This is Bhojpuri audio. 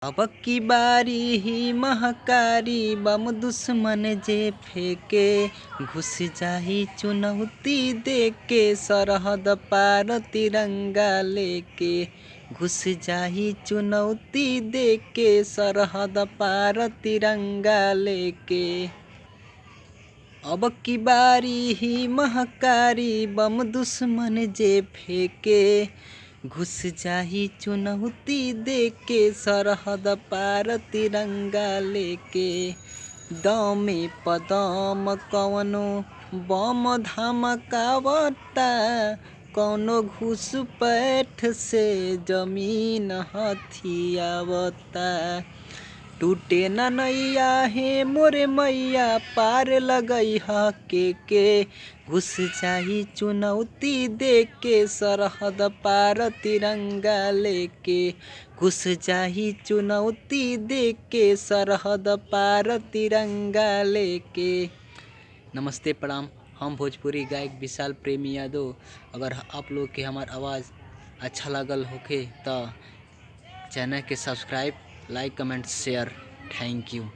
अब की बारी ही महकारी बम दुश्मन जे फेंके, घुस जाही चुनौती देके सरहद पार तिरंगा लेके। घुस जाही चुनौती देके सरहद पार तिरंगा लेके। अब की बारी ही महकारी बम दुश्मन जे फेंके, घुस जाही चुनौती देके सरहद पार तिरंगा लेके। दमे पदम कवनो बम धमकावता, कौनो घुसपैठ से जमीन हथियावता। टूटे न नैया हे मोरे मैया पार लगइहा के। घुस जाही चुनौती देके सरहद पार तिरंगा लेके। घुस जाही चुनौती देके सरहद पार तिरंगा लेके। नमस्ते प्रणाम, हम भोजपुरी गायक विशाल प्रेमी यादव। अगर आप लोग के हमार आवाज़ अच्छा लगल होखे तो चैनल के subscribe, like, comment, share. Thank you.